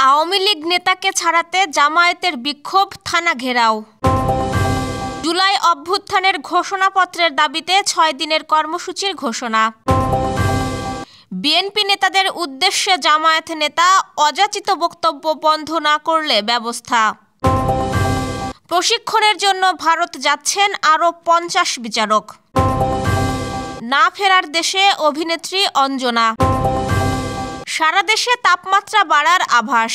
আওয়ামী লীগ নেতাকে ছাড়াতে জামায়াতের বিক্ষোভ, থানা ঘেরাও। জুলাই অভ্যুত্থানের ঘোষণাপত্রের দাবিতে ৬ দিনের কর্মসূচির ঘোষণা। বিএনপি নেতাদের উদ্দেশ্যে জামায়াত নেতা, অযাচিত বক্তব্য বন্ধ না করলে ব্যবস্থা। প্রশিক্ষণের জন্য ভারত যাচ্ছেন আরও ৫০ বিচারক। না ফেরার দেশে অভিনেত্রী অঞ্জনা। সারা দেশে তাপমাত্রা বাড়ার আভাস।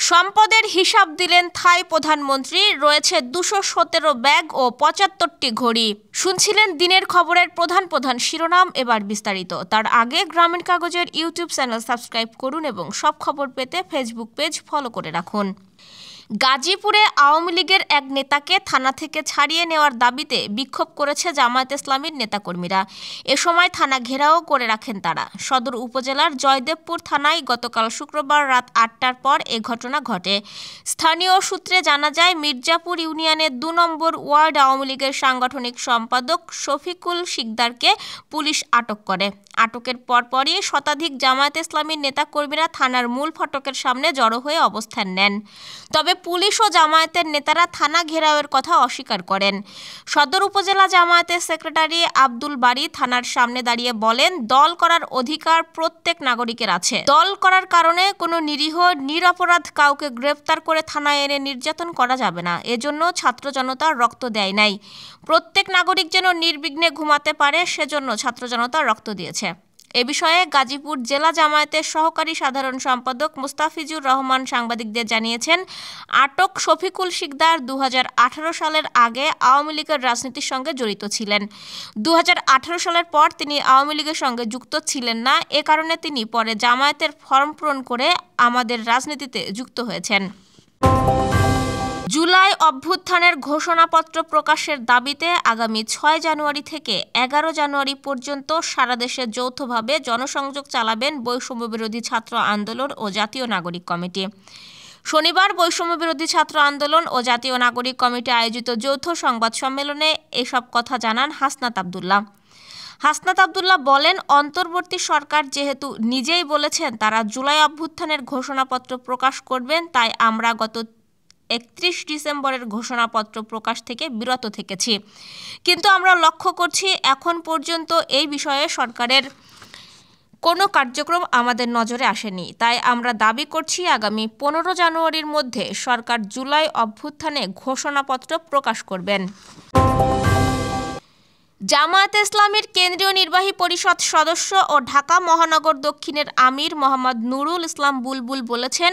সম্পদের হিসাব দিলেন থাই প্রধানমন্ত্রী, রয়েছে ২১৭ ব্যাগ ও ৭৫টি ঘড়ি। শুনছিলেন দিনের খবরের প্রধান প্রধান শিরোনাম, এবার বিস্তারিত। তার আগে গ্রামীণ কাগজের ইউটিউব চ্যানেল সাবস্ক্রাইব করুন এবং সব খবর পেতে ফেসবুক পেজ ফলো করে রাখুন। গাজীপুরে আওয়ামী লীগের এক নেতাকে থানা থেকে ছাড়িয়ে নেওয়ার দাবিতে বিক্ষোভ করেছে জামায়াত ইসলামীর নেতাকর্মীরা। এ সময় থানা ঘেরাও করে রাখেন তারা। সদর উপজেলার জয়দেবপুর থানায় গতকাল শুক্রবার রাত ৮টার পর এ ঘটনা ঘটে। স্থানীয় সূত্রে জানা যায়, মির্জাপুর ইউনিয়নের ২ নম্বর ওয়ার্ড আওয়ামী লীগের সাংগঠনিক সম্পাদক শফিকুল শিকদারকে পুলিশ আটক করে। আটকের পরপরই শতাধিক জামায়াত ইসলামীর নেতাকর্মীরা থানার মূল ফটকের সামনে জড়ো হয়ে অবস্থান নেন। তবে পুলিশ ও জামায়াতের নেতারা থানা ঘেরাওয়ের কথা অস্বীকার করেন। সদর উপজেলা জামায়াতের সেক্রেটারি আব্দুল বারী থানার সামনে দাঁড়িয়ে বলেন, দল করার অধিকার প্রত্যেক নাগরিকের আছে। দল করার কারণে কোনো নিরীহ নিরপরাধ কাউকে গ্রেফতার করে থানায় এনে নির্যাতন করা যাবে না। এজন্য ছাত্র জনতা রক্ত দেয় নাই। প্রত্যেক নাগরিক যেন নির্বিঘ্নে ঘুমাতে পারে, সেজন্য ছাত্র জনতা রক্ত দিয়েছে। এ বিষয়ে গাজীপুর জেলা জামায়াতের সহকারী সাধারণ সম্পাদক মুস্তাফিজুর রহমান সাংবাদিকদের জানিয়েছেন, আটক শফিকুল শিকদার ২০১৮ সালের আগে আওয়ামী লীগের রাজনীতির সঙ্গে জড়িত ছিলেন। ২০১৮ সালের পর তিনি আওয়ামী লীগের সঙ্গে যুক্ত ছিলেন না। এ কারণে তিনি পরে জামায়াতের ফরম পূরণ করে আমাদের রাজনীতিতে যুক্ত হয়েছেন। জুলাই অভ্যুত্থানের ঘোষণাপত্র প্রকাশের দাবিতে আগামী ৬ জানুয়ারি থেকে ১১ জানুয়ারি পর্যন্ত সারা দেশে যৌথভাবে জনসংযোগ চালাবেন বৈষম্যবিরোধী ছাত্র আন্দোলন ও জাতীয় নাগরিক কমিটি। শনিবার বৈষম্যবিরোধী ছাত্র আন্দোলন ও জাতীয় নাগরিক কমিটি আয়োজিত যৌথ সংবাদ সম্মেলনে এসব কথা জানান হাসনাত আবদুল্লাহ। হাসনাত আবদুল্লাহ বলেন, অন্তর্বর্তী সরকার যেহেতু নিজেই বলেছেন তারা জুলাই অভ্যুত্থানের ঘোষণাপত্র প্রকাশ করবেন, তাই আমরা গত ৩১ ডিসেম্বরের ঘোষণাপত্র প্রকাশ থেকে বিরত থেকেছি। কিন্তু আমরা লক্ষ্য করছি এখন পর্যন্ত এই বিষয়ে সরকারের কোনো কার্যক্রম আমাদের নজরে আসেনি। তাই আমরা দাবি করছি আগামী ১৫ জানুয়ারির মধ্যে সরকার জুলাই অভ্যুত্থানে ঘোষণাপত্র প্রকাশ করবেন। জামায়াতে ইসলামীর কেন্দ্রীয় নির্বাহী পরিষদ সদস্য ও ঢাকা মহানগর দক্ষিণের আমির মোহাম্মদ নুরুল ইসলাম বুলবুল বলেছেন,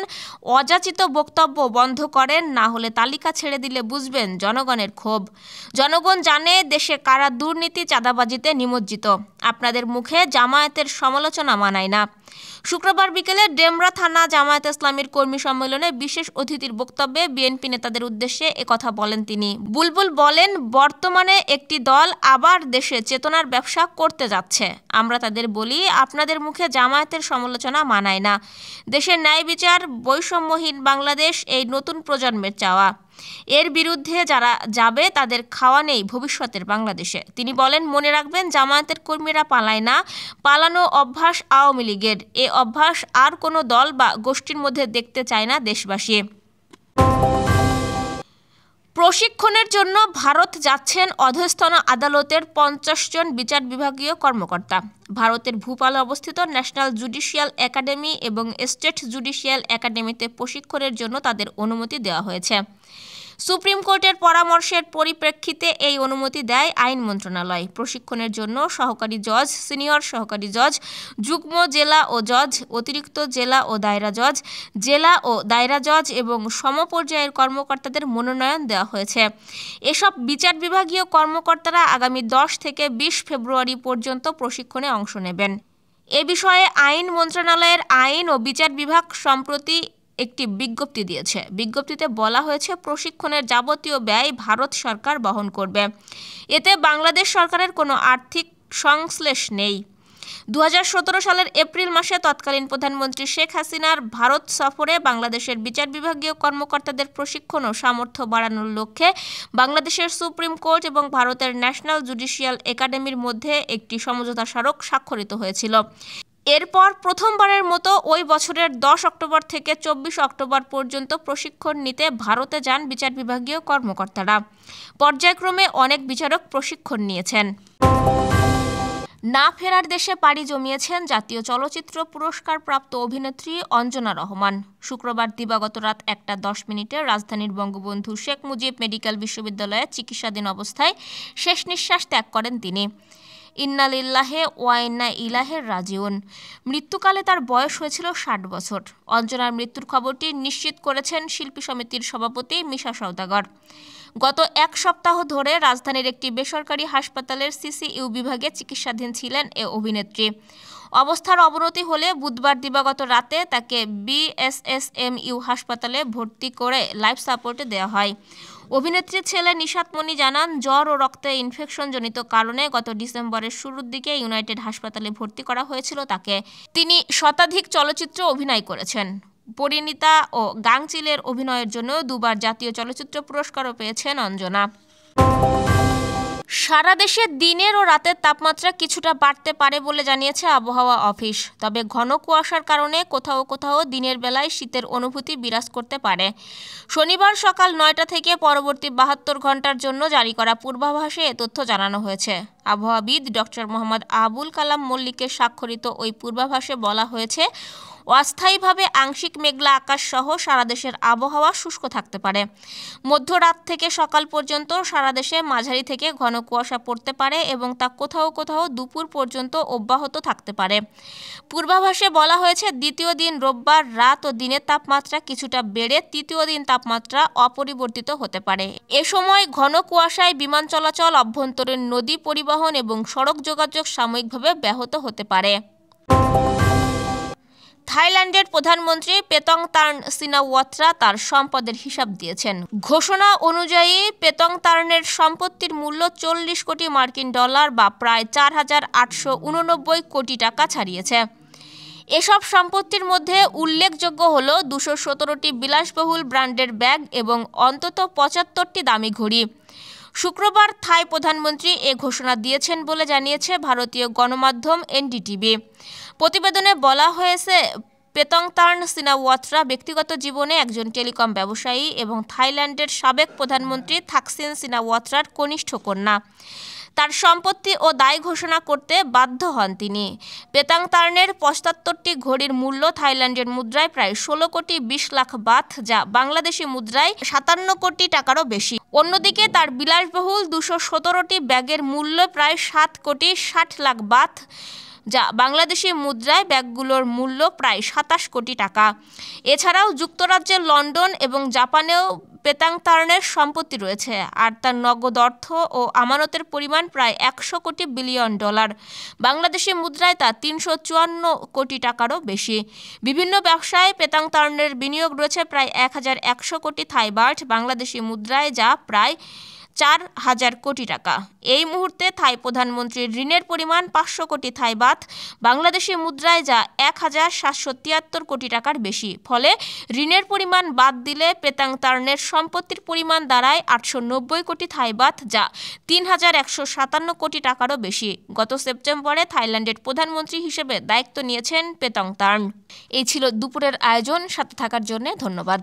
অযাচিত বক্তব্য বন্ধ করেন, না হলে তালিকা ছেড়ে দিলে বুঝবেন জনগণের ক্ষোভ। জনগণ জানে দেশে কারা দুর্নীতি চাঁদাবাজিতে নিমজ্জিত। আপনাদের মুখে জামায়াতের সমালোচনা মানায় না। শুক্রবার বিকেলে ডেমরা থানা জামায়াত ইসলামীর কর্মী সম্মেলনে বিশেষ অতিথির বক্তব্যে বিএনপি নেতাদের উদ্দেশ্যে একথা বলেন তিনি। বুলবুল বলেন, বর্তমানে একটি দল আবার দেশে চেতনার ব্যবসা করতে যাচ্ছে। আমরা তাদের বলি, আপনাদের মুখে জামায়াতের সমালোচনা মানায় না। দেশের ন্যায় বিচার, বৈষম্যহীন বাংলাদেশ এই নতুন প্রজন্মের চাওয়া। এর বিরুদ্ধে যারা যাবে তাদের খাওয়া নেই ভবিষ্যতের বাংলাদেশে। তিনি বলেন, মনে রাখবেন জামায়াতের কর্মীরা পালায় না, পালানো অভ্যাস আওয়ামী লীগের। এ অভ্যাস আর কোনো দল বা গোষ্ঠীর মধ্যে দেখতে চায় না দেশবাসী। প্রশিক্ষণের জন্য ভারত যাচ্ছেন অধস্তন আদালতের ৫০ জন বিচার বিভাগীয় কর্মকর্তা। ভারতের ভূপালে অবস্থিত ন্যাশনাল জুডিশিয়াল একাডেমি এবং স্টেট জুডিশিয়াল একাডেমিতে প্রশিক্ষণের জন্য তাদের অনুমতি দেওয়া হয়েছে। সুপ্রিম কোর্টের পরামর্শের পরিপ্রেক্ষিতে এই অনুমতি দেয় আইন মন্ত্রণালয়। প্রশিক্ষণের জন্য সহকারী জজ, সিনিয়র সহকারী জজ, যুগ্ম জেলা ও জজ, অতিরিক্ত জেলা ও দায়রা জজ, জেলা ও দায়রা জজ এবং সমপর্যায়ের কর্মকর্তাদের মনোনয়ন দেওয়া হয়েছে। এসব বিচার বিভাগীয় কর্মকর্তারা আগামী ১০ থেকে ২০ ফেব্রুয়ারি পর্যন্ত প্রশিক্ষণে অংশ নেবেন। এ বিষয়ে আইন মন্ত্রণালয়ের আইন ও বিচার বিভাগ সম্প্রতি একটি বিজ্ঞপ্তি দিয়েছে। বিজ্ঞপ্তিতে বলা হয়েছে, প্রশিক্ষণের যাবতীয় ব্যয় ভারত সরকার বহন করবে। এতে বাংলাদেশ সরকারের কোনো আর্থিক সংশ্লেষ নেই। ২০১৭ সালের এপ্রিল মাসে তৎকালীন প্রধানমন্ত্রী শেখ হাসিনার ভারত সফরে বাংলাদেশের বিচার বিভাগীয় কর্মকর্তাদের প্রশিক্ষণ ও সামর্থ্য বাড়ানোর লক্ষ্যে বাংলাদেশের সুপ্রিম কোর্ট এবং ভারতের ন্যাশনাল জুডিশিয়াল একাডেমির মধ্যে একটি সমঝোতা স্মারক স্বাক্ষরিত হয়েছিল। এরপর প্রথমবারের মতো ওই বছরের 10 অক্টোবর থেকে 24 অক্টোবর পর্যন্ত প্রশিক্ষণ নিতে ভারতে যান বিচার বিভাগীয় কর্মকর্তারা। পর্যায়ক্রমে অনেক বিচারক প্রশিক্ষণ নিয়েছেন। না ফেরার দেশে পাড়ি জমিয়েছেন জাতীয় চলচ্চিত্র পুরস্কার প্রাপ্ত অভিনেত্রী অঞ্জনা রহমান। শুক্রবার দিবাগত রাত 1:10 রাজধানীর বঙ্গবন্ধু শেখ মুজিব মেডিকেল বিশ্ববিদ্যালয়ে চিকিৎসাধীন অবস্থায় শেষ নিঃশ্বাস ত্যাগ করেন তিনি। ইন্না লিল্লাহি ওয়া ইন্না ইলাইহি রাজিউন। মৃত্যুকালে তার বয়স হয়েছিল 60 বছর। অঞ্জনার মৃত্যুর খবরটি নিশ্চিত করেছেন শিল্পী সমিতির সভাপতি মিশা সওদাগর। গত এক সপ্তাহ ধরে রাজধানীর একটি বেসরকারি হাসপাতালের সিসিইউ বিভাগে চিকিৎসাধীন ছিলেন এ অভিনেত্রী। অবস্থার অবনতি হলে বুধবার দিবাগত রাতে তাকে বিএসএসএমইউ হাসপাতালে ভর্তি করে লাইফ সাপোর্টে দেওয়া হয়। অভিনেত্রীর ছেলে নিশাত মনি জানান, জ্বর ও রক্তে ইনফেকশনজনিত কারণে গত ডিসেম্বরের শুরুর দিকে ইউনাইটেড হাসপাতালে ভর্তি করা হয়েছিল তাকে। তিনি শতাধিক চলচ্চিত্রে অভিনয় করেছেন। পরিণীতা ও গাংচিলের অভিনয়ের জন্য দুবার জাতীয় চলচ্চিত্র পুরস্কারও পেয়েছেন অঞ্জনা। সারা দেশে দিনের ও রাতের তাপমাত্রা কিছুটা বাড়তে পারে বলে জানিয়েছে আবহাওয়া অফিস। তবে ঘন কুয়াশার কারণে কোথাও কোথাও দিনের বেলায় শীতের অনুভূতি বিরাজ করতে পারে। শনিবার সকাল 9টা থেকে পরবর্তী 72 ঘন্টার জন্য জারি করা পূর্বাভাসে এ তথ্য জানানো হয়েছে। আবহাওয়াবিদ ডক্টর মোহাম্মদ আবুল কালাম মল্লিকের স্বাক্ষরিত ওই পূর্বাভাসে বলা হয়েছে, অস্থায়ীভাবে আংশিক মেঘলা আকাশ সহ সারা দেশের আবহাওয়া শুষ্ক থাকতে পারে। মধ্যরাত থেকে সকাল পর্যন্ত সারা দেশে মাঝারি থেকে ঘন কুয়াশা পড়তে পারে এবং তা কোথাও কোথাও দুপুর পর্যন্ত অব্যাহত থাকতে পারে। পূর্বাভাসে বলা হয়েছে, দ্বিতীয় দিন রোববার রাত ও দিনের তাপমাত্রা কিছুটা বেড়ে তৃতীয় দিন তাপমাত্রা অপরিবর্তিত হতে পারে। এ সময় ঘন কুয়াশায় বিমান চলাচল, অভ্যন্তরীণ নদী পরিবহন এবং সড়ক যোগাযোগ সাময়িকভাবে ব্যাহত হতে পারে। থাইল্যান্ডের প্রধানমন্ত্রী পেতংতার্ন সিনাওয়াত্রা তার সম্পদের হিসাব দিয়েছেন। ঘোষণা অনুযায়ী পেতংতার্নের সম্পত্তির মূল্য 40 কোটি মার্কিন ডলার বা প্রায় 4,889 কোটি টাকা ছাড়িয়েছে। এসব সম্পত্তির মধ্যে উল্লেখযোগ্য হল 217টি বিলাসবহুল ব্র্যান্ডের ব্যাগ এবং অন্তত 75টি দামি ঘড়ি। শুক্রবার থাই প্রধানমন্ত্রী এ ঘোষণা দিয়েছেন বলে জানিয়েছে ভারতীয় গণমাধ্যম এনডিটিভি। প্রতিবেদনে বলা হয়েছে, পেতংতার্ন সিনাওয়াত্রা ব্যক্তিগত জীবনে একজন টেলিকম ব্যবসায়ী এবং থাইল্যান্ডের সাবেক প্রধানমন্ত্রী থাকসিন সিনাওয়াত্রার কনিষ্ঠ কন্যা। তার সম্পত্তি ও দায় ঘোষণা করতে বাধ্য হন তিনি। পেতংতার্নের 75টি ঘড়ির মূল্য থাইল্যান্ডের মুদ্রায় প্রায় 16 কোটি 20 লাখ বাথ, যা বাংলাদেশি মুদ্রায় 57 কোটি টাকারও বেশি। অন্যদিকে তার বিলাসবহুল 217টি ব্যাগের মূল্য প্রায় 7 কোটি 60 লাখ বাথ, যা বাংলাদেশি মুদ্রায় ব্যাগগুলোর মূল্য প্রায় 27 কোটি টাকা। এছাড়াও যুক্তরাজ্যের লন্ডন এবং জাপানেও পেতংতার্নের সম্পত্তি রয়েছে, আর তার নগদ অর্থ ও আমানতের পরিমাণ প্রায় 100 কোটি বিলিয়ন ডলার। বাংলাদেশি মুদ্রায় তা 354 কোটি টাকারও বেশি। বিভিন্ন ব্যবসায় পেতংতার্নের বিনিয়োগ রয়েছে প্রায় 1100 কোটি থাই বাট, বাংলাদেশি মুদ্রায় যা প্রায় 4,000 কোটি টাকা। এই মুহূর্তে থাই প্রধানমন্ত্রীর ঋণের পরিমাণ 500 কোটি থাই বাথ, বাংলাদেশি মুদ্রায় যা 1,773 কোটি টাকার বেশি। ফলে ঋণের পরিমাণ বাদ দিলে পেতংতার্নের সম্পত্তির পরিমাণ দাঁড়ায় 890 কোটি থাই বাথ, যা 3,157 কোটি টাকারও বেশি। গত সেপ্টেম্বরে থাইল্যান্ডের প্রধানমন্ত্রী হিসেবে দায়িত্ব নিয়েছেন পেতংতার্ন। এই ছিল দুপুরের আয়োজন। সাথে থাকার জন্য ধন্যবাদ।